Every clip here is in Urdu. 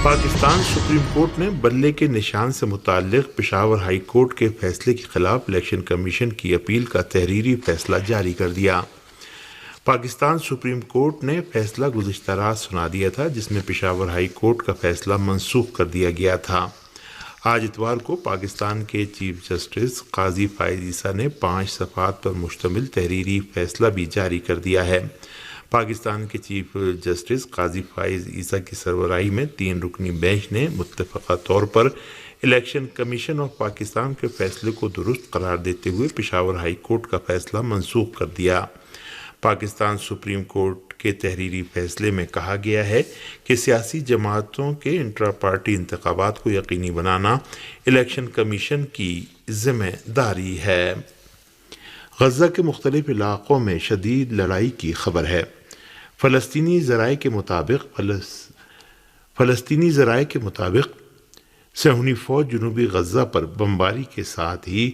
پاکستان سپریم کورٹ نے بلے کے نشان سے متعلق پشاور ہائی کورٹ کے فیصلے کے خلاف الیکشن کمیشن کی اپیل کا تحریری فیصلہ جاری کر دیا۔ پاکستان سپریم کورٹ نے فیصلہ گزشتہ رات سنا دیا تھا، جس میں پشاور ہائی کورٹ کا فیصلہ منسوخ کر دیا گیا تھا۔ آج اتوار کو پاکستان کے چیف جسٹس قاضی فائز عیسیٰ نے 5 صفحات پر مشتمل تحریری فیصلہ بھی جاری کر دیا ہے۔ پاکستان کے چیف جسٹس قاضی فائز عیسیٰ کی سربراہی میں 3 رکنی بینچ نے متفقہ طور پر الیکشن کمیشن آف پاکستان کے فیصلے کو درست قرار دیتے ہوئے پشاور ہائی کورٹ کا فیصلہ منسوخ کر دیا۔ پاکستان سپریم کورٹ کے تحریری فیصلے میں کہا گیا ہے کہ سیاسی جماعتوں کے انٹرا پارٹی انتخابات کو یقینی بنانا الیکشن کمیشن کی ذمہ داری ہے۔ غزہ کے مختلف علاقوں میں شدید لڑائی کی خبر ہے۔ فلسطینی ذرائع کے مطابق صہیونی فوج جنوبی غزہ پر بمباری کے ساتھ ہی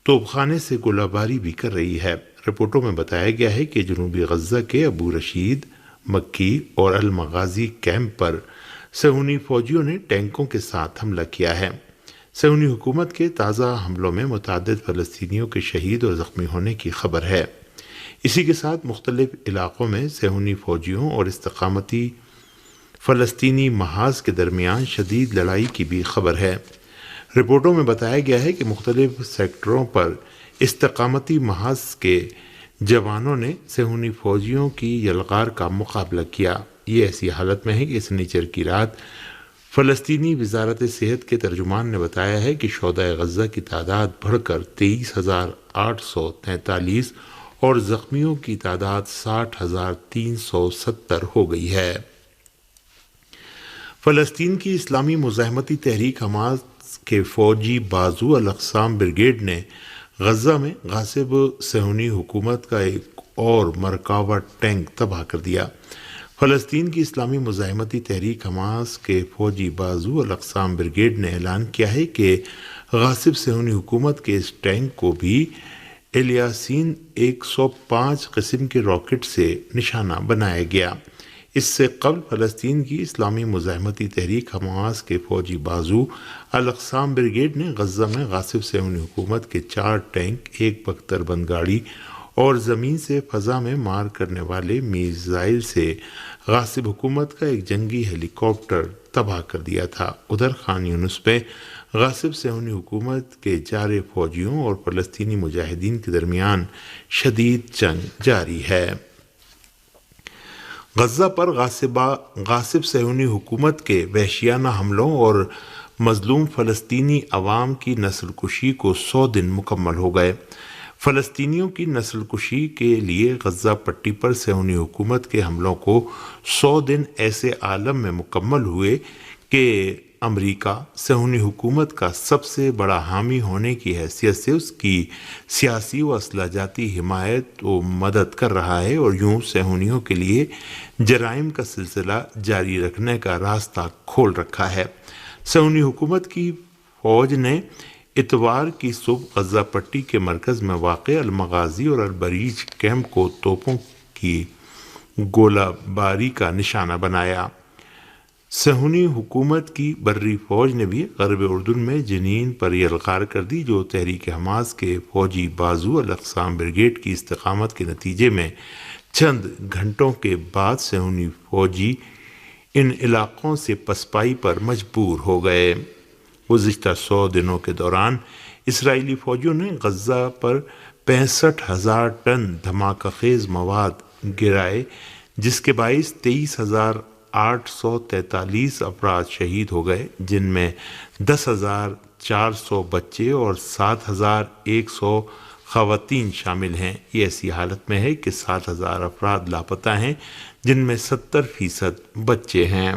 توپخانے سے گولہ باری بھی کر رہی ہے۔ رپورٹوں میں بتایا گیا ہے کہ جنوبی غزہ کے ابو رشید، مکی اور المغازی کیمپ پر صہیونی فوجیوں نے ٹینکوں کے ساتھ حملہ کیا ہے۔ صہیونی حکومت کے تازہ حملوں میں متعدد فلسطینیوں کے شہید اور زخمی ہونے کی خبر ہے۔ اسی کے ساتھ مختلف علاقوں میں صہیونی فوجیوں اور استقامتی فلسطینی محاذ کے درمیان شدید لڑائی کی بھی خبر ہے۔ رپورٹوں میں بتایا گیا ہے کہ مختلف سیکٹروں پر استقامتی محاذ کے جوانوں نے صہیونی فوجیوں کی یلغار کا مقابلہ کیا۔ یہ ایسی حالت میں ہے کہ سنیچر کی رات فلسطینی وزارت صحت کے ترجمان نے بتایا ہے کہ شہدائے غزہ کی تعداد بڑھ کر 23,843 اور زخمیوں کی تعداد 60,370 ہو گئی ہے۔ فلسطین کی اسلامی مزاحمتی تحریک حماس کے فوجی بازو الاقسام بریگیڈ نے غزہ میں غاصب صہیونی حکومت کا ایک اور مرکاوا ٹینک تباہ کر دیا۔ فلسطین کی اسلامی مزاحمتی تحریک حماس کے فوجی بازو الاقسام بریگیڈ نے اعلان کیا ہے کہ غاصب صہیونی حکومت کے اس ٹینک کو بھی الیاسین 105 قسم کے راکٹ سے نشانہ بنایا گیا۔ اس سے قبل فلسطین کی اسلامی مزاحمتی تحریک حماس کے فوجی بازو الاقسام بریگیڈ نے غزہ میں غاصب صہیونی حکومت کے 4 ٹینک، 1 بختر بند گاڑی اور زمین سے فضا میں مار کرنے والے میزائل سے غاصب حکومت کا ایک جنگی ہیلی کاپٹر تباہ کر دیا تھا۔ ادھر خان یونس میں غاصب صہیونی حکومت کے جارے فوجیوں اور فلسطینی مجاہدین کے درمیان شدید جنگ جاری ہے۔ غزہ پر غاصب صہیونی حکومت کے وحشیانہ حملوں اور مظلوم فلسطینی عوام کی نسل کشی کو 100 دن مکمل ہو گئے۔ فلسطینیوں کی نسل کشی کے لیے غزہ پٹی پر صہیونی حکومت کے حملوں کو 100 دن ایسے عالم میں مکمل ہوئے کہ امریکہ صہیونی حکومت کا سب سے بڑا حامی ہونے کی حیثیت سے اس کی سیاسی و اسلحہ جاتی حمایت و مدد کر رہا ہے اور یوں صہیونیوں کے لیے جرائم کا سلسلہ جاری رکھنے کا راستہ کھول رکھا ہے۔ صہیونی حکومت کی فوج نے اتوار کی صبح غزہ پٹی کے مرکز میں واقع المغازی اور البریج کیمپ کو توپوں کی گولہ باری کا نشانہ بنایا۔ صہیونی حکومت کی بری فوج نے بھی غرب اردن میں جنین پر یلغار کر دی، جو تحریک حماس کے فوجی بازو الاقسام بریگیڈ کی استقامت کے نتیجے میں چند گھنٹوں کے بعد صہیونی فوجی ان علاقوں سے پسپائی پر مجبور ہو گئے۔ گزشتہ 100 دنوں کے دوران اسرائیلی فوجیوں نے غزہ پر 65,000 ٹن دھماکہ خیز مواد گرائے، جس کے باعث 23,843 افراد شہید ہو گئے، جن میں 10,400 بچے اور 7,100 خواتین شامل ہیں۔ یہ ایسی حالت میں ہے کہ 7,000 افراد لاپتہ ہیں، جن میں 70% بچے ہیں۔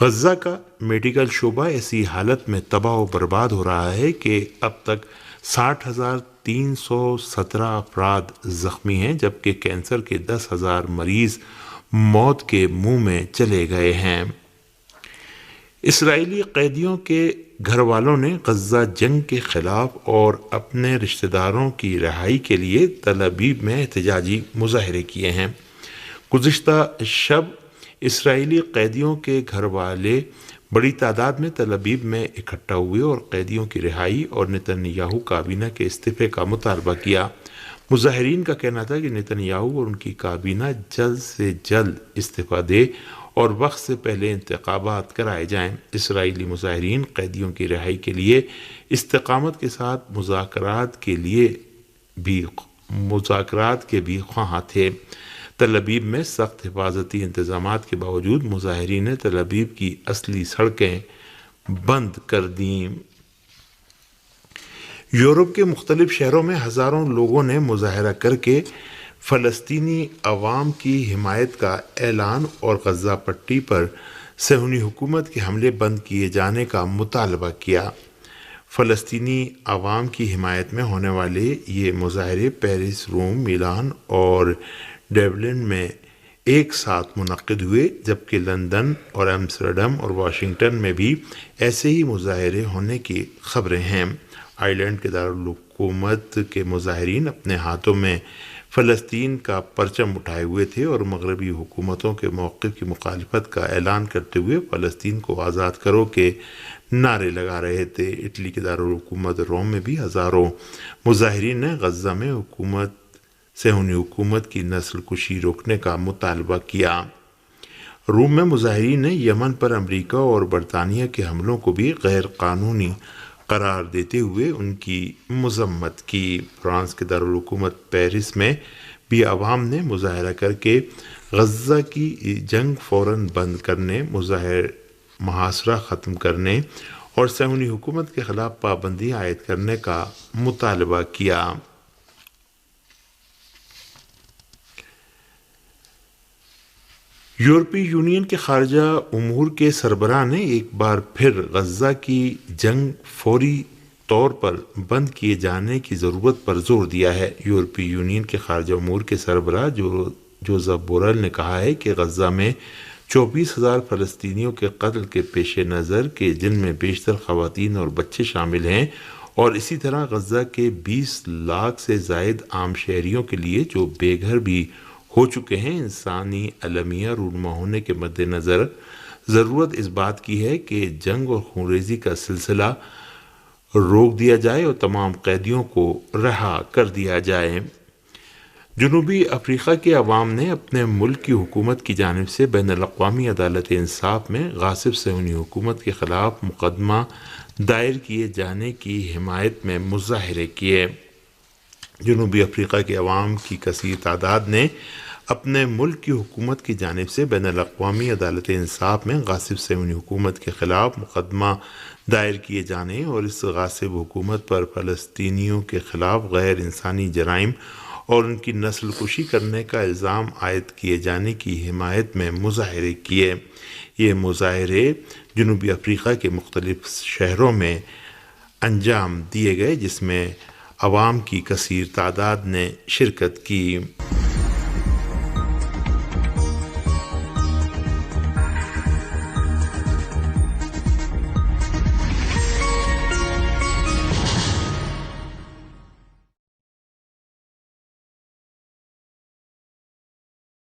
غزہ کا میڈیکل شعبہ ایسی حالت میں تباہ و برباد ہو رہا ہے کہ اب تک 60,317 افراد زخمی ہیں، جبکہ کینسر کے 10,000 مریض موت کے منہ میں چلے گئے ہیں۔ اسرائیلی قیدیوں کے گھر والوں نے غزہ جنگ کے خلاف اور اپنے رشتہ داروں کی رہائی کے لیے تل ابیب میں احتجاجی مظاہرے کیے ہیں۔ گزشتہ شب اسرائیلی قیدیوں کے گھر والے بڑی تعداد میں تل ابیب میں اکٹھا ہوئے اور قیدیوں کی رہائی اور نتن یاہو کابینہ کے استعفے کا مطالبہ کیا۔ مظاہرین کا کہنا تھا کہ نتن یاہو اور ان کی کابینہ جلد سے جلد استعفیٰ دے اور وقت سے پہلے انتخابات کرائے جائیں۔ اسرائیلی مظاہرین قیدیوں کی رہائی کے لیے استقامت کے ساتھ مذاکرات کے بھی خواہاں تھے۔ تل ابیب میں سخت حفاظتی انتظامات کے باوجود مظاہرین نے تل ابیب کی اصلی سڑکیں بند کر دیں۔ یورپ کے مختلف شہروں میں ہزاروں لوگوں نے مظاہرہ کر کے فلسطینی عوام کی حمایت کا اعلان اور غزہ پٹی پر صہیونی حکومت کے حملے بند کیے جانے کا مطالبہ کیا۔ فلسطینی عوام کی حمایت میں ہونے والے یہ مظاہرے پیرس، روم، میلان اور ڈبلن میں ایک ساتھ منعقد ہوئے، جبکہ لندن اور ایمسٹرڈیم اور واشنگٹن میں بھی ایسے ہی مظاہرے ہونے کی خبریں ہیں۔ آئرلینڈ کے دارالحکومت کے مظاہرین اپنے ہاتھوں میں فلسطین کا پرچم اٹھائے ہوئے تھے اور مغربی حکومتوں کے موقف کی مخالفت کا اعلان کرتے ہوئے فلسطین کو آزاد کرو کے نعرے لگا رہے تھے۔ اٹلی کے دارالحکومت روم میں بھی ہزاروں مظاہرین نے غزہ میں صہیونی حکومت کی نسل کشی روکنے کا مطالبہ کیا۔ روم میں مظاہرین نے یمن پر امریکہ اور برطانیہ کے حملوں کو بھی غیر قانونی قرار دیتے ہوئے ان کی مذمت کی۔ فرانس کے دارالحکومت پیرس میں بھی عوام نے مظاہرہ کر کے غزہ کی جنگ فوراً بند کرنے، محاصرہ ختم کرنے اور صہیونی حکومت کے خلاف پابندی عائد کرنے کا مطالبہ کیا۔ یورپی یونین کے خارجہ امور کے سربراہ نے ایک بار پھر غزہ کی جنگ فوری طور پر بند کیے جانے کی ضرورت پر زور دیا ہے۔ یورپی یونین کے خارجہ امور کے سربراہ جوزف بورل نے کہا ہے کہ غزہ میں 24,000 فلسطینیوں کے قتل کے پیش نظر کہ جن میں بیشتر خواتین اور بچے شامل ہیں، اور اسی طرح غزہ کے 20 لاکھ سے زائد عام شہریوں کے لیے جو بے گھر بھی ہو چکے ہیں، انسانی المیہ رونما ہونے کے مد نظر ضرورت اس بات کی ہے کہ جنگ اور خونریزی کا سلسلہ روک دیا جائے اور تمام قیدیوں کو رہا کر دیا جائے۔ جنوبی افریقہ کے عوام نے اپنے ملک کی حکومت کی جانب سے بین الاقوامی عدالت انصاف میں غاصب صہیونی حکومت کے خلاف مقدمہ دائر کیے جانے کی حمایت میں مظاہرے کیے۔ جنوبی افریقہ کے عوام کی کثیر تعداد نے اپنے ملک کی حکومت کی جانب سے بین الاقوامی عدالت انصاف میں غاصب صہیونی حکومت کے خلاف مقدمہ دائر کیے جانے اور اس غاصب حکومت پر فلسطینیوں کے خلاف غیر انسانی جرائم اور ان کی نسل کشی کرنے کا الزام عائد کیے جانے کی حمایت میں مظاہرے کیے۔ یہ مظاہرے جنوبی افریقہ کے مختلف شہروں میں انجام دیے گئے، جس میں عوام کی کثیر تعداد نے شرکت کی۔